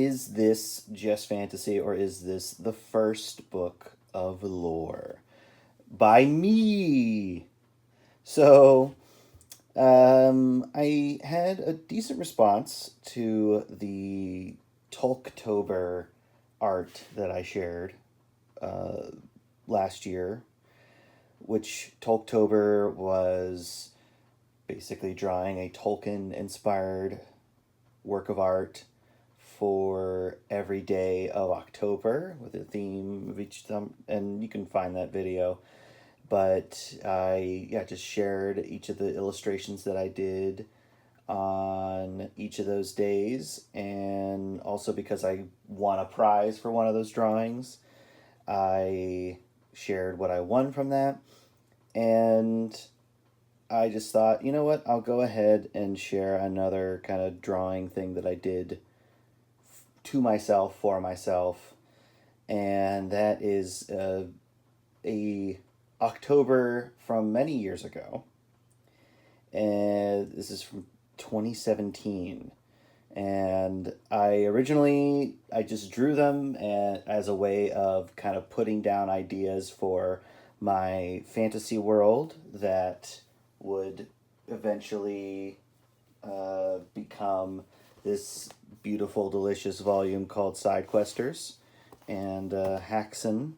is this just fantasy, or is this the first book of lore by me? So, I had a decent response to the Tolktober art that I shared uh, last year, which Tolktober was basically drawing a Tolkien-inspired work of art for every day of October with a theme of each thumb, and you can find that video. But I just shared each of the illustrations that I did on each of those days, and also because I won a prize for one of those drawings, I shared what I won from that, and I just thought, you know what, I'll go ahead and share another kind of drawing thing that I did to myself, for myself, and that is a October from many years ago, and this is from 2017. And I just drew them as a way of kind of putting down ideas for my fantasy world that would eventually become this beautiful, delicious volume called Side Questers and Haxan,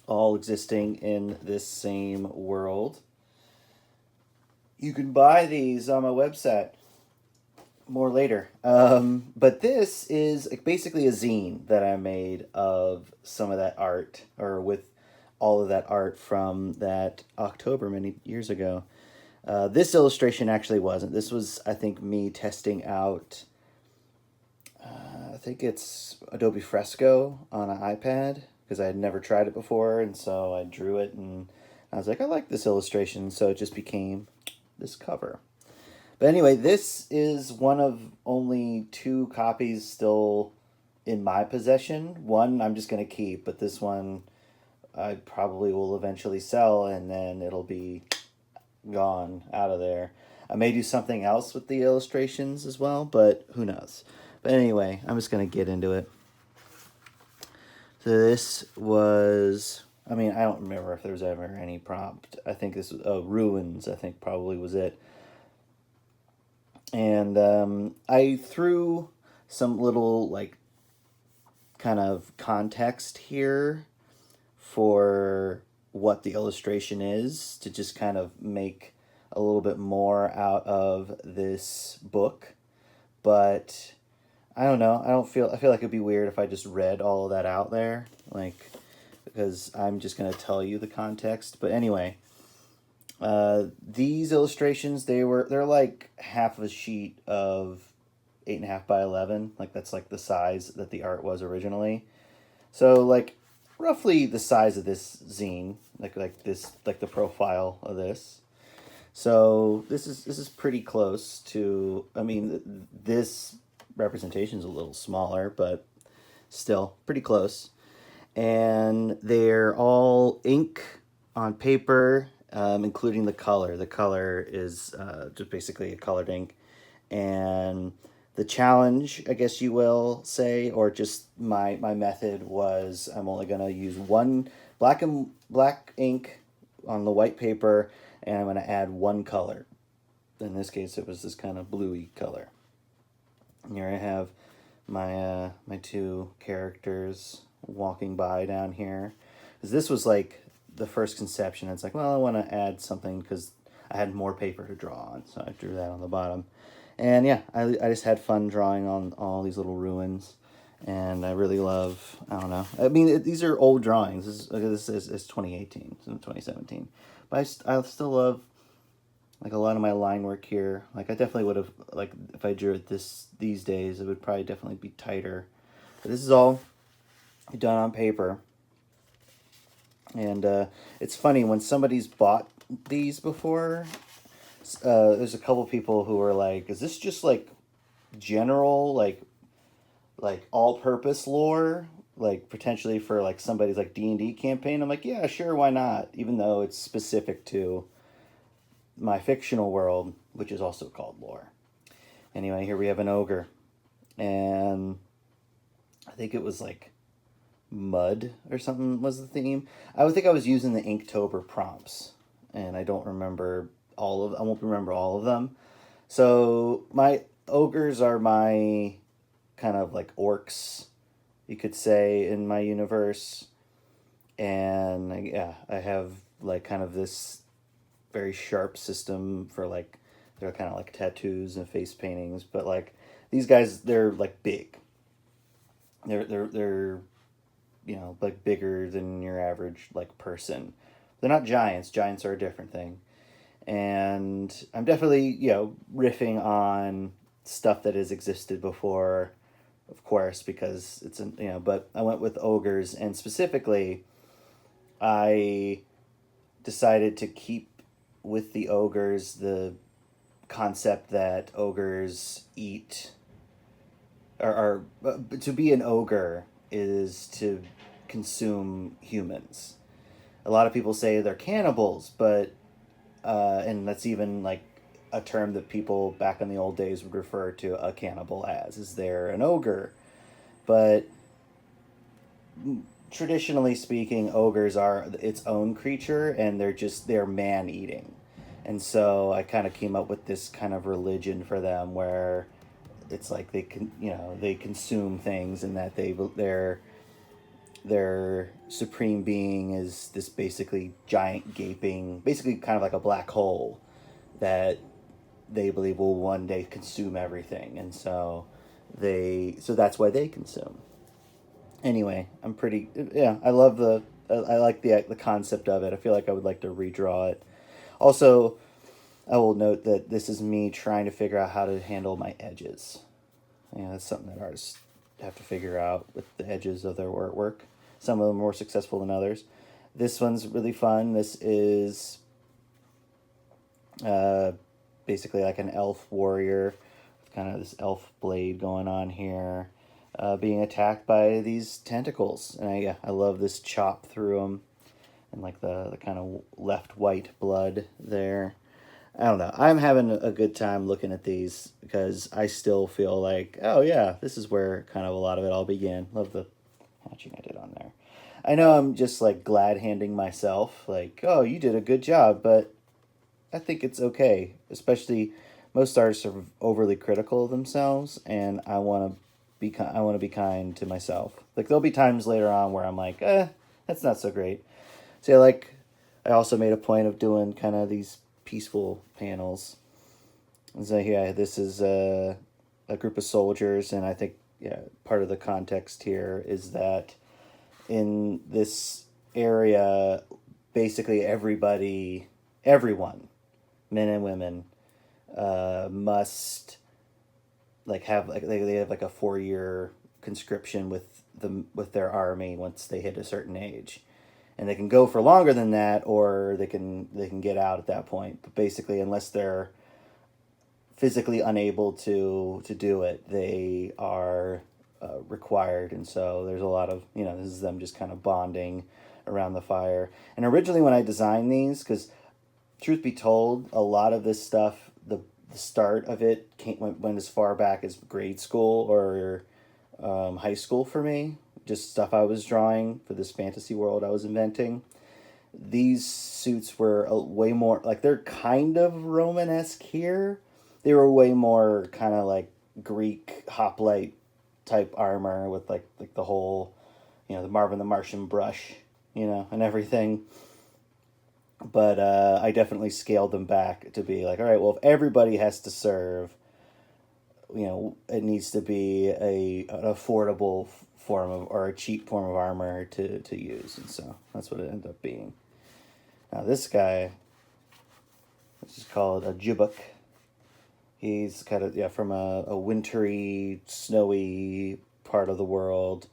all existing in this same world. You can buy these on my website. More later. But this is basically a zine that I made of some of that art, or with all of that art from that October many years ago. This illustration actually wasn't. This was, I think, me testing out, I think it's Adobe Fresco on an iPad, because I had never tried it before, and so I drew it, and I was like, I like this illustration, so it just became this cover. But anyway, this is one of only 2 copies still in my possession. One I'm just going to keep, but this one I probably will eventually sell, and then it'll be gone out of there. I may do something else with the illustrations as well, but who knows. But anyway, I'm just going to get into it. So this was, I mean, I don't remember if there was ever any prompt. I think this was, Ruins, I think probably was it. And I threw some little, like, kind of context here for what the illustration is, to just kind of make a little bit more out of this book. But I don't know. I feel like it'd be weird if I just read all of that out there, like, because I'm just going to tell you the context. But anyway, these illustrations, they're like half a sheet of 8.5 by 11. Like, that's like the size that the art was originally. So like roughly the size of this zine, like this, like the profile of this. So this is pretty close to, I mean, this representation is a little smaller, but still pretty close. And they're all ink on paper, including the color. The color is just basically a colored ink. And the challenge, I guess you will say, or just my method was, I'm only going to use one black ink on the white paper, and I'm going to add one color. In this case, it was this kind of bluey color. And here I have my my 2 characters walking by down here. Because this was like the first conception. It's like, well, I want to add something because I had more paper to draw on, so I drew that on the bottom. And yeah, I just had fun drawing on all these little ruins, and I really love, I don't know, I mean, these are old drawings. This is 2018, so 2017, but I still love, like, a lot of my line work here. Like, I definitely would have, like, if I drew it these days, it would probably definitely be tighter. But this is all done on paper. And it's funny, when somebody's bought these before, there's a couple people who are like, is this just like general, like all-purpose lore, like potentially for like somebody's like D&D campaign? I'm like, yeah, sure, why not, even though it's specific to my fictional world, which is also called lore. Anyway, here we have an ogre, and I think it was like mud or something was the theme. I would think I was using the Inktober prompts, and I don't remember all of. I won't remember all of them. So my ogres are my kind of like orcs, you could say, in my universe, and yeah, I have like kind of this very sharp system for like they're kind of like tattoos and face paintings, but like these guys, they're like big. They're like bigger than your average like person. They're not giants. Giants are a different thing. And I'm definitely riffing on stuff that has existed before, of course, because it's But I went with ogres, and specifically, I decided to keep with the ogres the concept that ogres eat, or to be an ogre is to consume humans. A lot of people say they're cannibals, but and that's even like a term that people back in the old days would refer to a cannibal as, is they're an ogre. But traditionally speaking, ogres are its own creature, and they're man eating. And so I kind of came up with this kind of religion for them where it's like they consume things, and that their supreme being is this basically giant gaping, basically kind of like a black hole that they believe will one day consume everything. And so that's why they consume. Anyway, I love I like the concept of it. I feel like I would like to redraw it. Also, I will note that this is me trying to figure out how to handle my edges. That's something that artists have to figure out with the edges of their artwork. Some of them are more successful than others. This one's really fun. This is basically like an elf warrior, with kind of this elf blade going on here, being attacked by these tentacles. And I love this chop through them, and like the kind of left white blood there. I don't know. I'm having a good time looking at these because I still feel like, oh yeah, this is where kind of a lot of it all began. Love the hatching I did on there. I know I'm just like glad handing myself, like, oh, you did a good job, but I think it's okay. Especially most artists are overly critical of themselves, and I want to be kind to myself. Like there'll be times later on where I'm like, that's not so great. So I also made a point of doing kind of these peaceful panels. So yeah, this is a group of soldiers, and I think part of the context here is that in this area, basically everyone, men and women, must like have like they have like a 4-year conscription with their army once they hit a certain age, and they can go for longer than that, or they can get out at that point. But basically, unless they're physically unable to do it, they are required. And so there's a lot of this is them just kind of bonding around the fire. And originally, when I designed these, because truth be told, a lot of this stuff, the start of it went as far back as grade school or high school for me. Just stuff I was drawing for this fantasy world I was inventing. These suits were way more like, they're kind of Romanesque here. They were way more kind of like Greek hoplite type armor with like the whole, the Marvin the Martian brush, and everything. But I definitely scaled them back to be like, all right, well, if everybody has to serve, it needs to be an affordable form of, or a cheap form of armor to use. And so that's what it ended up being. Now this guy, this is called a Jubuk. He's kind of, from a wintry, snowy part of the world.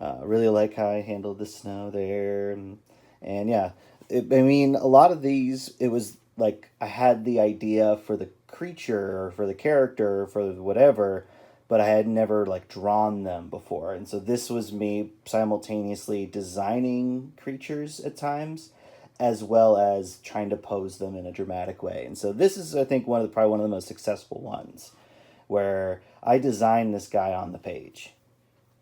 Really like how I handled the snow there. And yeah, I mean, a lot of these, it was like I had the idea for the creature or for the character or for whatever, but I had never like drawn them before. And so this was me simultaneously designing creatures at times, as well as trying to pose them in a dramatic way. And so this is, I think, probably one of the most successful ones, where I designed this guy on the page.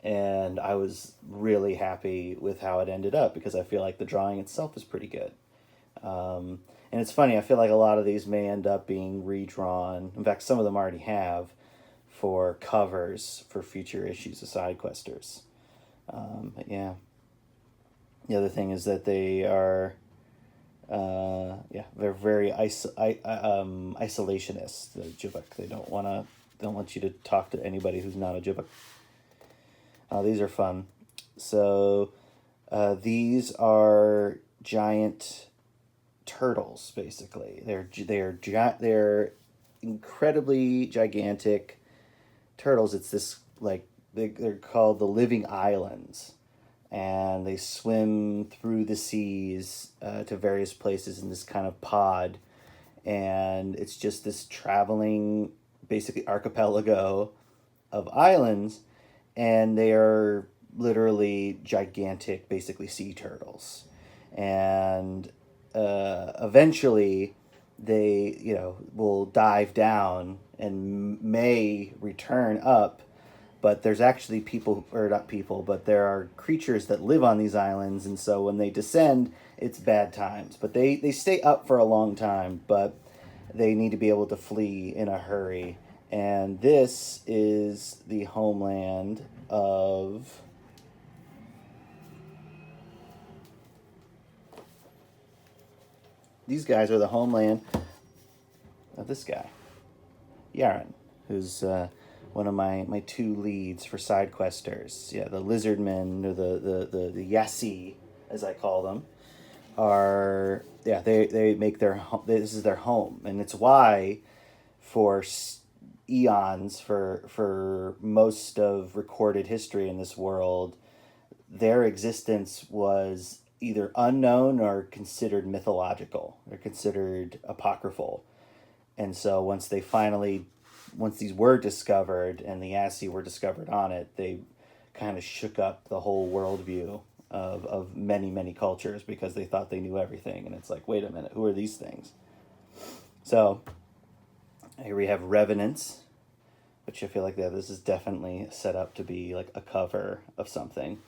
and I was really happy with how it ended up because I feel like the drawing itself is pretty good. And it's funny, I feel like a lot of these may end up being redrawn. In fact, some of them already have for covers for future issues of Side Questers. But yeah. The other thing is that they are, they're very isolationist. The Jubak. They don't want you to talk to anybody who's not a Jubak. These are fun. So, these are giant turtles. Basically, they're incredibly gigantic turtles. It's this like they're called the living islands, and they swim through the seas to various places in this kind of pod, and it's just this traveling, basically archipelago of islands, and they are literally gigantic, basically sea turtles, and eventually they will dive down and may return up, but there's actually people, or not people, but there are creatures that live on these islands, and so when they descend, it's bad times. But they stay up for a long time, but they need to be able to flee in a hurry. And this is the homeland of... These guys are the homeland of this guy, Yaren, who's one of my two leads for Side Questers. Yeah, the Lizardmen, or the Yassi, as I call them, are... Yeah, they make this is their home, and it's why for eons, for most of recorded history in this world, their existence was either unknown or considered mythological, or considered apocryphal. And so once these were discovered and the Yassi were discovered on it, they kind of shook up the whole worldview of many, many cultures, because they thought they knew everything. And it's like, wait a minute, who are these things? So here we have Revenants, which I feel like this is definitely set up to be like a cover of something.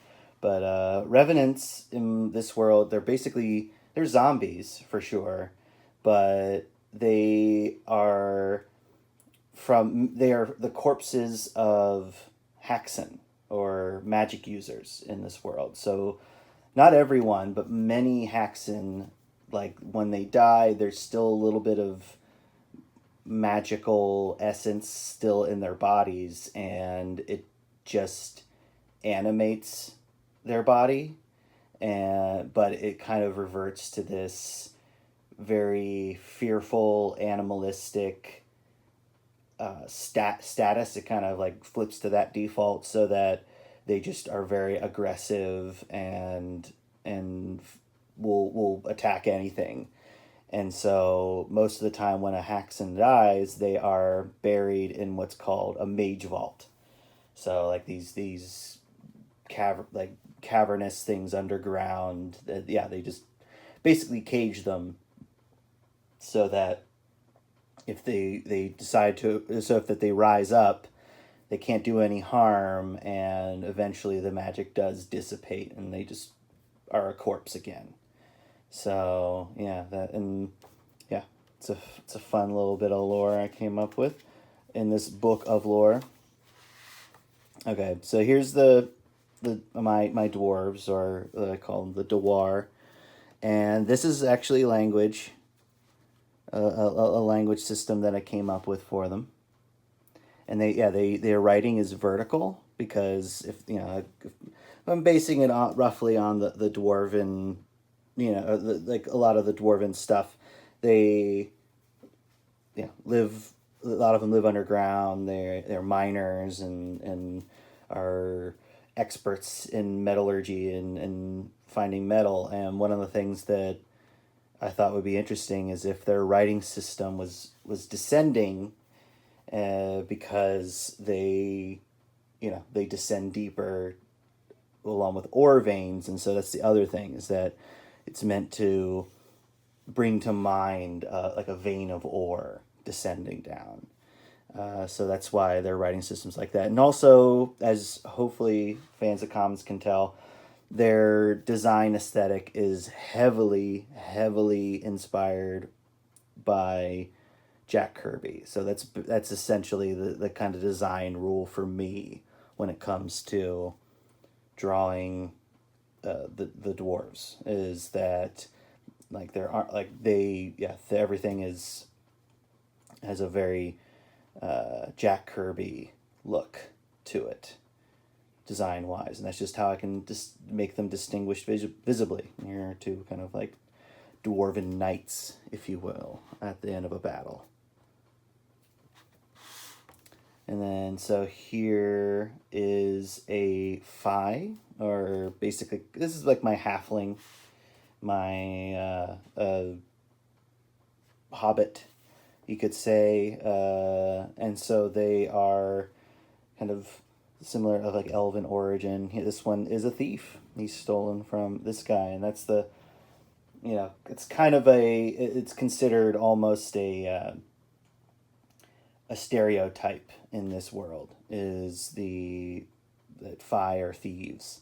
But Revenants in this world, they're zombies for sure, but they are the corpses of Haxan, or magic users in this world. So not everyone, but many Haxan, like when they die, there's still a little bit of magical essence still in their bodies, and it just animates their body, but it kind of reverts to this very fearful, animalistic status. It kind of like flips to that default, so that they just are very aggressive and will attack anything. And so most of the time when a Haxan dies, they are buried in what's called a mage vault. So like these cavernous things underground. They just basically cage them, so that if they decide to, so if they rise up, they can't do any harm, and eventually the magic does dissipate, and they just are a corpse again. So it's a fun little bit of lore I came up with in this book of lore. Okay, so here's my dwarves, or I call them the Dwar, and this is actually language, a language system that I came up with for them. And their writing is vertical, because if I'm basing it roughly on the dwarven, like a lot of the dwarven stuff, they live. A lot of them live underground. They're miners and are experts in metallurgy and finding metal. And one of the things that I thought would be interesting is if their writing system was descending, because they descend deeper along with ore veins. And so that's the other thing, is that it's meant to bring to mind like a vein of ore descending down. So that's why they're writing systems like that. And also, as hopefully fans of commons can tell, their design aesthetic is heavily, heavily inspired by Jack Kirby. So that's essentially the kind of design rule for me when it comes to drawing the dwarves, is that like there are like they yeah everything is has a very Jack Kirby look to it, design wise, and that's just how I can just make them distinguished visibly. Here are two kind of like dwarven knights, if you will, at the end of a battle. And then so here is a Fae, or basically this is like my halfling, my hobbit, you could say, and so they are kind of similar of like elven origin. This one is a thief. He's stolen from this guy, and that's the, it's kind of it's considered almost a stereotype in this world, is that Fae are thieves,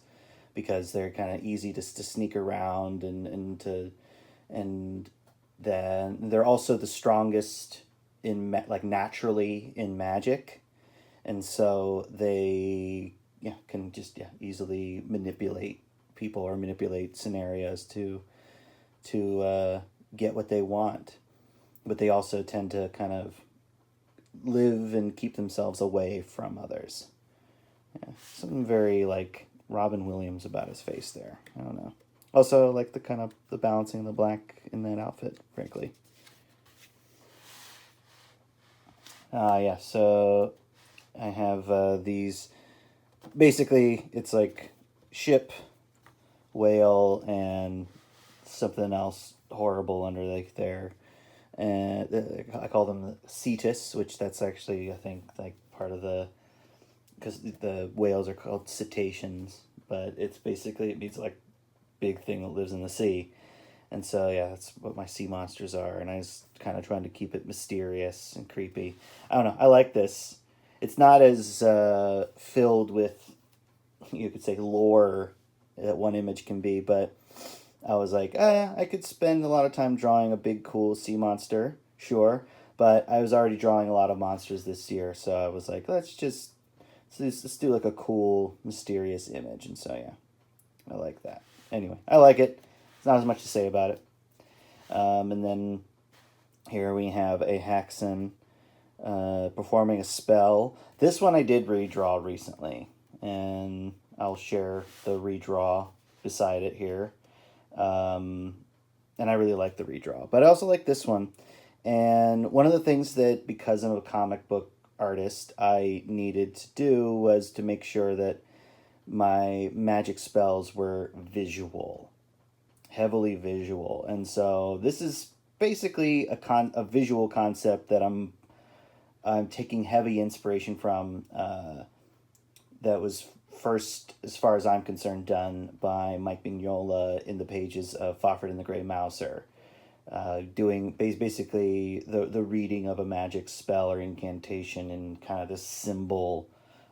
because they're kind of easy to sneak around and then they're also the strongest in like naturally in magic, and so they can just easily manipulate people or manipulate scenarios to get what they want, but they also tend to kind of live and keep themselves away from others. Something very like Robin Williams about his face there. I don't know. Also, like the kind of the balancing of the black in that outfit, frankly. So I have these. Basically, it's like ship, whale, and something else horrible under like there. And I call them cetus, which that's actually, I think, like part of because the whales are called cetaceans, but it's basically, it means like big thing that lives in the sea. And so that's what my sea monsters are, and I was kind of trying to keep it mysterious and creepy. I don't know, I like this. It's not as filled with, you could say, lore that one image can be, but I was like, I could spend a lot of time drawing a big cool sea monster, sure, but I was already drawing a lot of monsters this year, so I was like, let's do like a cool mysterious image. And so I like that. Anyway, I like it. It's not as much to say about it. And then here we have a Haxan performing a spell. This one I did redraw recently, and I'll share the redraw beside it here. And I really like the redraw, but I also like this one. And one of the things that, because I'm a comic book artist, I needed to do was to make sure that my magic spells were visual, heavily visual. And so this is basically a visual concept that I'm taking heavy inspiration from, that was first, as far as I'm concerned, done by Mike Mignola in the pages of Fafhrd and the Grey Mouser, doing basically the reading of a magic spell or incantation in kind of this symbol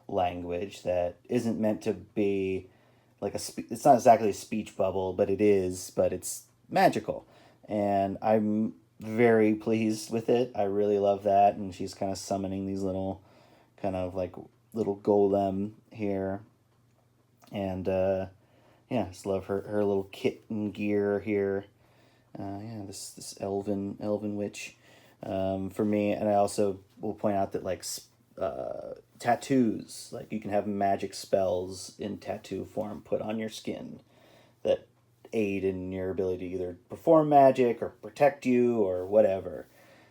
language that isn't meant to be like it's not exactly a speech bubble, but it's magical, and I'm very pleased with it. I really love that, and she's kind of summoning these little kind of like little golem here, and just love her little kitten gear here. This elven witch, for me. And I also will point out that like tattoos, like you can have magic spells in tattoo form put on your skin that aid in your ability to either perform magic or protect you or whatever.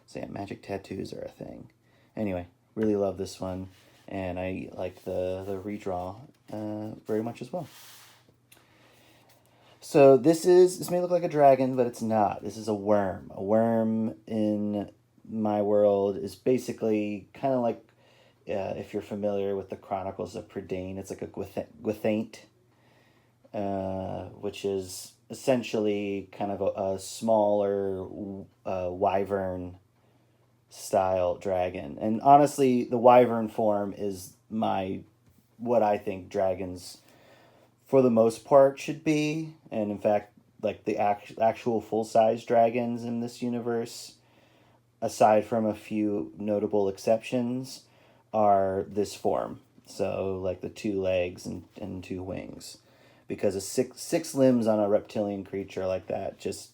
So magic tattoos are a thing. Anyway, really love this one, and I like the redraw very much as well. So this may look like a dragon, but it's not. This is a worm. A worm in my world is basically kind of like, if you're familiar with the Chronicles of Prydain, it's like a Gwythaint, which is essentially kind of a smaller wyvern style dragon. And honestly, the wyvern form is what I think dragons for the most part should be. And in fact, like the actual full-size dragons in this universe, aside from a few notable exceptions, are this form. So like the 2 legs and 2 wings. Because a six limbs on a reptilian creature like that just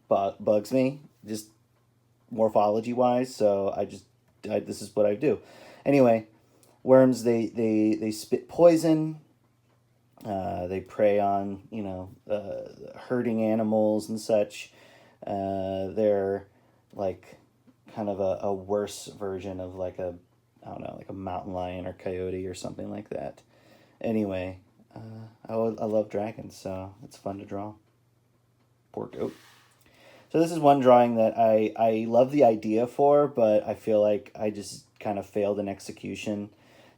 bugs me, just morphology wise. So this is what I do. Anyway, worms, they spit poison. They prey on herding animals and such. They're like kind of a worse version of like a, I don't know, like a mountain lion or coyote or something like that. Anyway, I love dragons, so it's fun to draw. Poor goat. So this is one drawing that I love the idea for, but I feel like I just kind of failed in execution.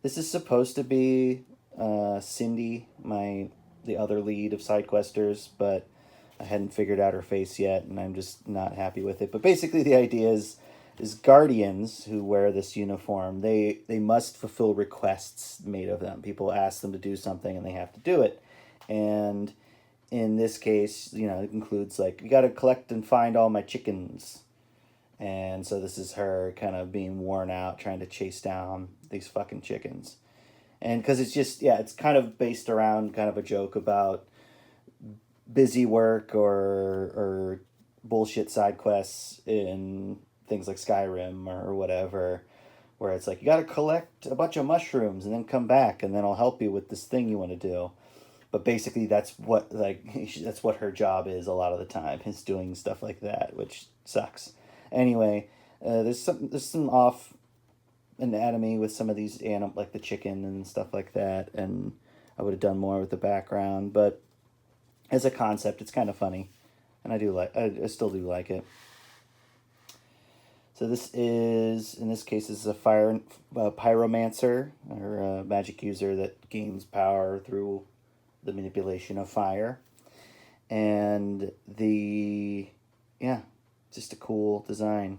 This is supposed to be Cindy, the other lead of Side Questers, but I hadn't figured out her face yet, and I'm just not happy with it. But basically the idea is guardians who wear this uniform, they must fulfill requests made of them. People ask them to do something, and they have to do it. And in this case, it includes like, you got to collect and find all my chickens. And so this is her kind of being worn out, trying to chase down these fucking chickens. And because it's just, it's kind of based around kind of a joke about busy work or bullshit side quests in things like Skyrim or whatever, where it's like, you got to collect a bunch of mushrooms and then come back and then I'll help you with this thing you want to do. But basically that's what her job is a lot of the time, is doing stuff like that, which sucks. Anyway, there's some off anatomy with some of these animals, like the chicken and stuff like that, and I would have done more with the background, but as a concept, it's kind of funny, and I still do like it. So this is, in this case, this is a pyromancer, or a magic user that gains power through the manipulation of fire. And just a cool design.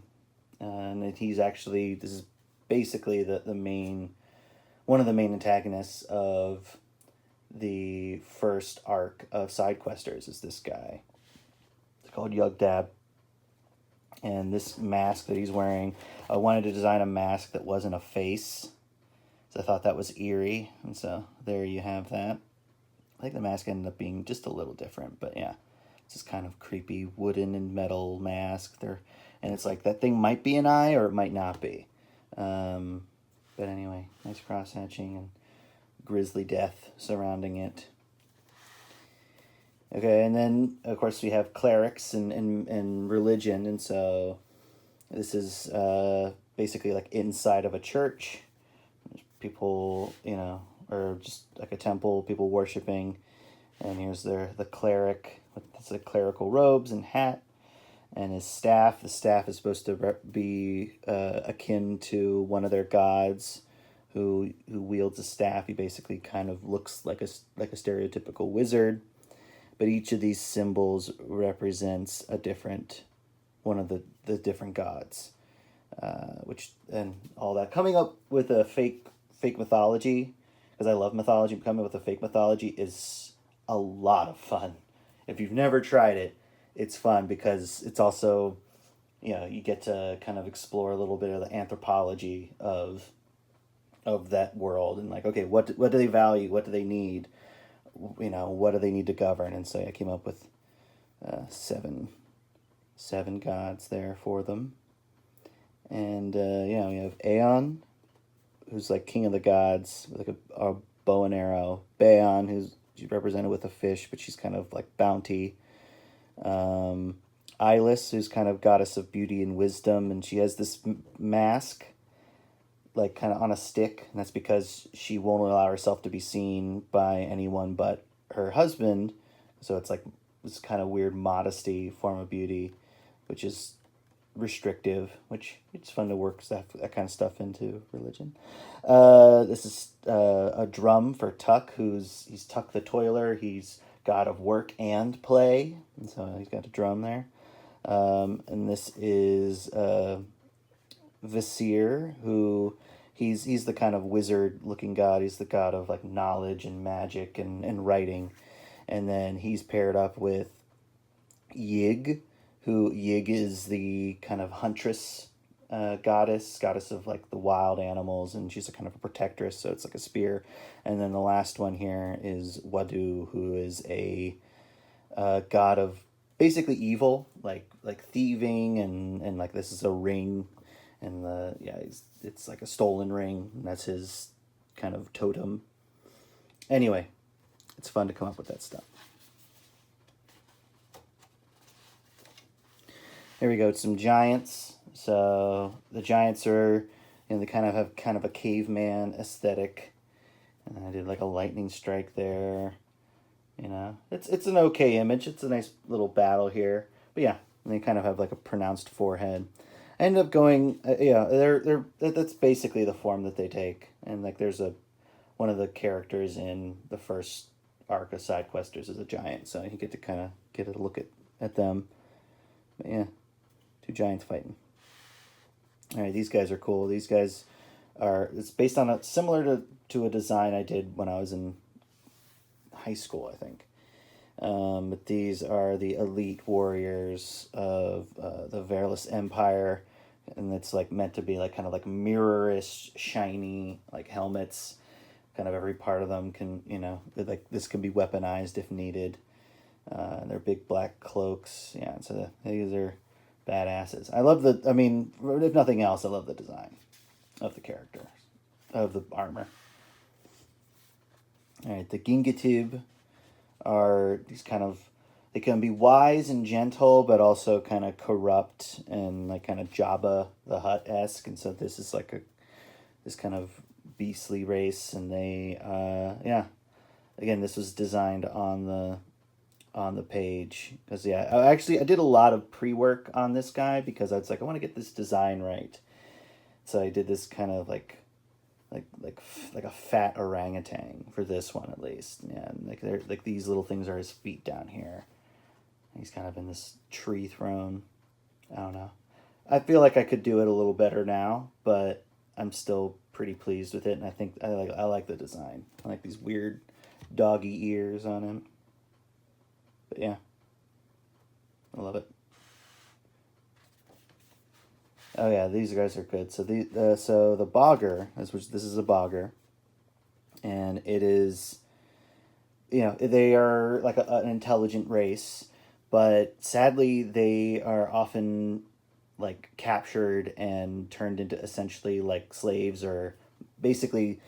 And this is basically one of the main antagonists of the first arc of Side Questers is this guy. It's called Yugdab. And this mask that he's wearing, I wanted to design a mask that wasn't a face. So I thought that was eerie. And so there you have that. I think the mask ended up being just a little different, but yeah. It's this kind of creepy wooden and metal mask. And it's like, that thing might be an eye or it might not be. But anyway, nice cross-hatching and grisly death surrounding it. Okay, and then, of course, we have clerics and religion, and so this is basically like inside of a church. There's people, or just like a temple, people worshiping, and here's the cleric with the clerical robes and hat, and his staff. The staff is supposed to be akin to one of their gods, who wields a staff. He basically kind of looks like a stereotypical wizard. But each of these symbols represents one of the different gods, and all that. Coming up with a fake mythology, because I love mythology, coming up with a fake mythology is a lot of fun. If you've never tried it, it's fun because it's also, you get to kind of explore a little bit of the anthropology of that world, and like, okay, what do they value? What do they need? What do they need to govern? And so I came up with seven gods there for them. And we have Aeon, who's like king of the gods, with like a bow and arrow. Baon, she's represented with a fish, but she's kind of like bounty. Ilis, who's kind of goddess of beauty and wisdom, and she has this mask, like kind of on a stick, and that's because she won't allow herself to be seen by anyone but her husband. So it's like this kind of weird modesty form of beauty, which is restrictive, which it's fun to work that kind of stuff into religion. This is a drum for Tuck, he's Tuck the Toiler. He's god of work and play, and so he's got a drum there. And this is Visir, who he's the kind of wizard-looking god. He's the god of like knowledge and magic and writing. And then he's paired up with Yig, who Yig is the kind of huntress goddess of like the wild animals, and she's a kind of a protectress, so it's like a spear. And then the last one here is Wadu, who is a god of basically evil, like thieving and like this is a ring, and it's like a stolen ring, and that's his kind of totem. Anyway, it's fun to come up with that stuff. Here we go, some giants. So the giants are, they kind of have kind of a caveman aesthetic. And I did like a lightning strike there. It's an okay image. It's a nice little battle here. But yeah, they kind of have like a pronounced forehead. I ended up going, that's basically the form that they take. And like there's one of the characters in the first arc of Side Questers is a giant, so you get to kind of get a look at them. But yeah, two giants fighting. All right, these guys are cool. These guys it's based on similar to a design I did when I was in high school, I think. But these are the elite warriors of the Verlis Empire, and it's like meant to be like kind of like mirrorish, shiny like helmets. Kind of every part of them can, like this can be weaponized if needed. They're big black cloaks. Yeah, so these are badasses. If nothing else, I love the design of the character, of the armor. All right, the Gingatib are these kind of, they can be wise and gentle, but also kind of corrupt and like kind of Jabba the Hutt-esque. And so this is like this kind of beastly race, and they, again, this was designed on the page because I did a lot of pre-work on this guy because I was like, I want to get this design right. So I did this kind of like a fat orangutan for this one at least. Yeah, and like these little things are his feet down here. He's kind of in this tree throne. I don't know. I feel like I could do it a little better now, but I'm still pretty pleased with it, and I think I like the design. I like these weird doggy ears on him. But yeah, I love it. Oh yeah, these guys are good. So the Bogger, this is a Bogger, and it is, they are like an intelligent race, but sadly they are often like captured and turned into essentially like slaves, or basically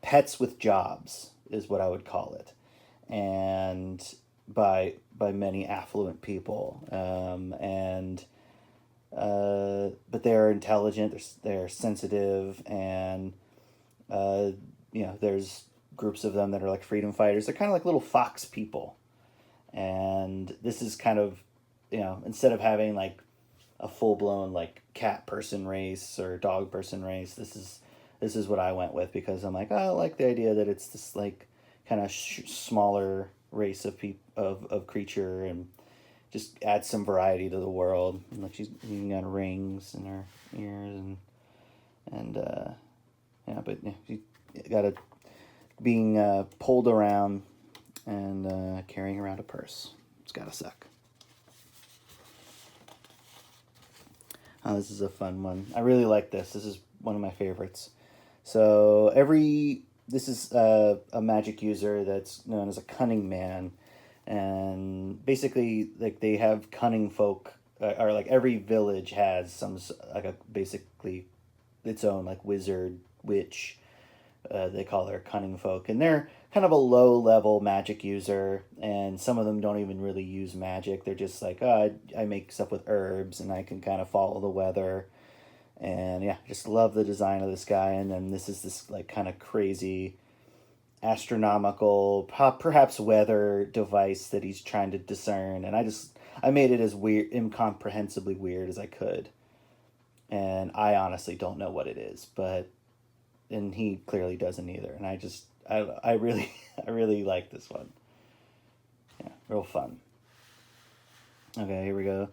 pets with jobs is what I would call it, and by many affluent people, but they're intelligent, they're sensitive, and there's groups of them that are like freedom fighters. They're kind of like little fox people, and this is kind of, instead of having like a full-blown like cat person race or dog person race, this is what I went with, because I'm like, I like the idea that it's this like kind of smaller race of creature, and just add some variety to the world. And like she's got rings in her ears, but she got being pulled around and carrying around a purse. It's gotta suck. Oh, this is a fun one. I really like this. This is one of my favorites. So this is a magic user that's known as a cunning man, and basically like they have cunning folk, or like every village has some like a basically its own like wizard, witch. They call their cunning folk, and they're kind of a low level magic user, and some of them don't even really use magic. They're just like, I make stuff with herbs, and I can kind of follow the weather. And yeah, just love the design of this guy. And then this is this like kind of crazy astronomical, perhaps weather device that he's trying to discern. And I made it as weird, incomprehensibly weird as I could. And I honestly don't know what it is, and he clearly doesn't either. And I really like this one. Yeah, real fun. Okay, here we go.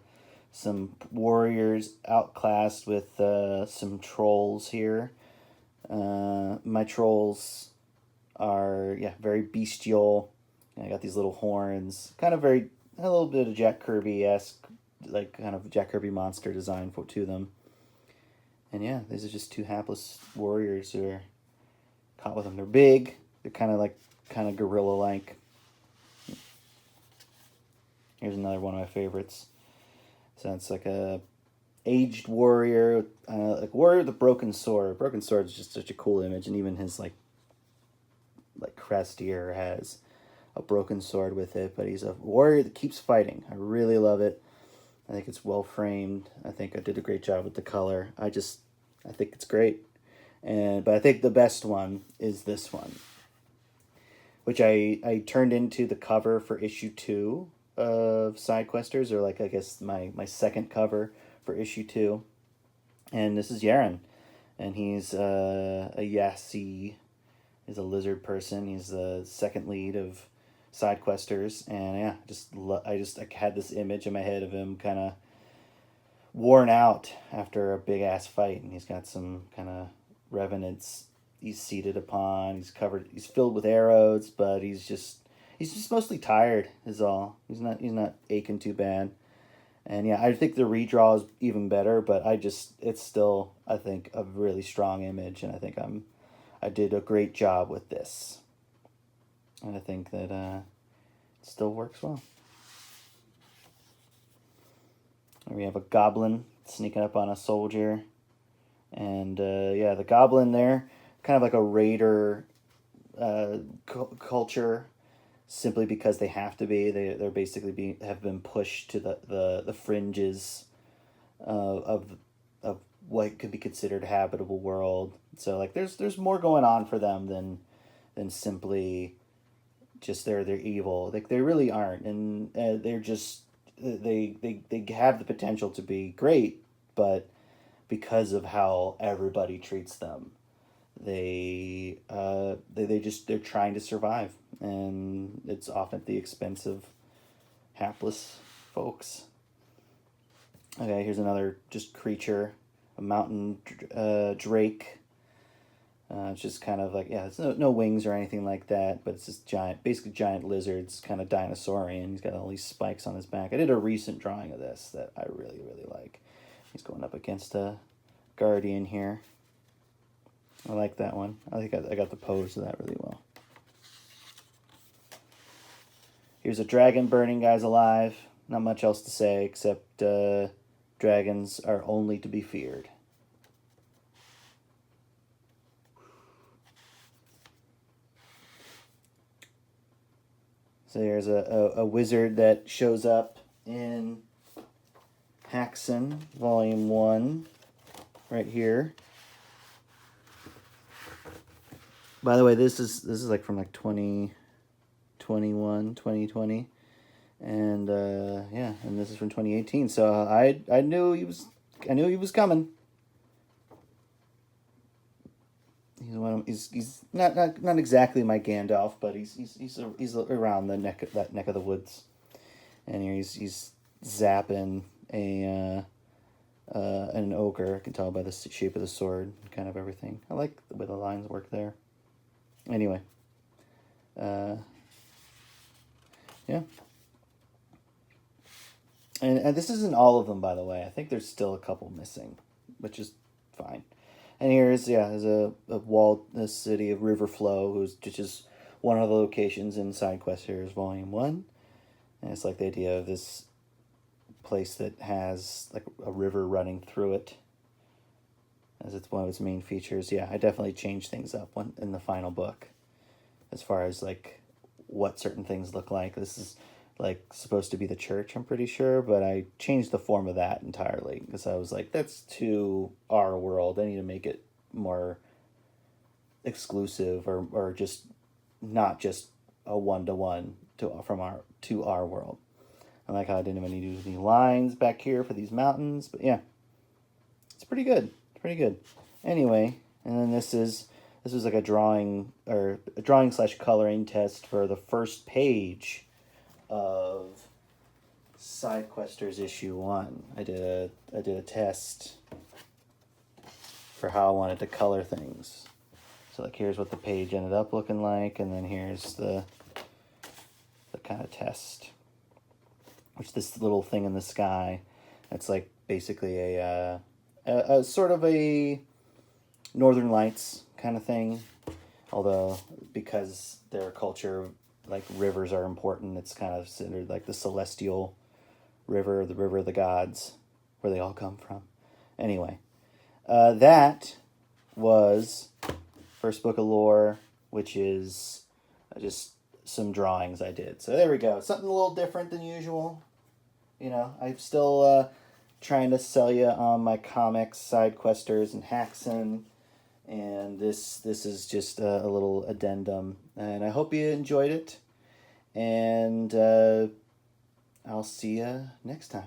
some warriors outclassed with some trolls here. My trolls are, very bestial. I got these little horns, kind of a little bit of Jack Kirby-esque, like kind of Jack Kirby monster design to them. And yeah, these are just two hapless warriors who are caught with them. They're big. They're kind of gorilla-like. Here's another one of my favorites. So it's like a aged warrior, like warrior with a broken sword. Broken sword is just such a cool image, and even his like crest here has a broken sword with it. But he's a warrior that keeps fighting. I really love it. I think it's well framed. I think I did a great job with the color. I think it's great. But I think the best one is this one, which I turned into the cover for issue 2 of Side Questers, or like I guess my second cover for issue 2. And this is Yaren, and he's a Yassi. He's a lizard person. He's the second lead of Side Questers, and yeah, I had this image in my head of him kind of worn out after a big ass fight, and he's got some kind of revenants he's seated upon. He's filled with arrows, but he's just mostly tired is all. He's not aching too bad. And yeah, I think the redraw is even better, but it's still, I think, a really strong image, and I think I did a great job with this. And I think that it still works well. And we have a goblin sneaking up on a soldier. And the goblin there, kind of like a raider culture, simply because they have to be. They're basically have been pushed to the fringes of what could be considered a habitable world. So like there's more going on for them than simply just they're evil. Like they really aren't, and they're just they have the potential to be great, but because of how everybody treats them, they're trying to survive, and it's often at the expense of hapless folks. Okay, here's another just creature, a mountain drake. It's just kind of like, it's no wings or anything like that, but it's just basically giant lizards, kind of dinosaurian. He's got all these spikes on his back. I did a recent drawing of this that I really, really like. He's going up against a guardian here. I like that one. I think I got the pose of that really well. Here's a dragon burning guys alive. Not much else to say except dragons are only to be feared. So there's a wizard that shows up in Haxan, Volume 1, right here. By the way, this is like from like 2021, 2020. And and this is from 2018. So I knew he was coming. He's not exactly my Gandalf, but he's around the neck of the woods, and here he's zapping an ogre. I can tell by the shape of the sword, kind of everything. I like the way the lines work there. Anyway, yeah, and this isn't all of them, by the way. I think there's still a couple missing, which is fine. And here's a walled city of Riverflow, which is one of the locations in Side Questers Volume 1. And it's like the idea of this place that has like a river running through it as it's one of its main features. Yeah, I definitely changed things up in the final book as far as like what certain things look like. This is like supposed to be the church, I'm pretty sure, but I changed the form of that entirely because I was like, that's too our world. I need to make it more exclusive or just not just a one-to-one to our world. I like how I didn't even need to do any lines back here for these mountains, but yeah, it's pretty good. It's pretty good. Anyway, and then this was like a drawing / coloring test for the first page of Side Questers issue 1. I did a test for how I wanted to color things. So like here's what the page ended up looking like, and then here's the kind of test. Which this little thing in the sky, it's like basically a sort of a Northern Lights kind of thing. Although because their culture, like rivers are important, it's kind of considered like the celestial river, the river of the gods, where they all come from. Anyway, that was first book of lore, which is just some drawings I did. So there we go. Something a little different than usual. You know, I'm still trying to sell you on my comics, Side Questers and Haxan. And this is just a little addendum. And I hope you enjoyed it. And I'll see you next time.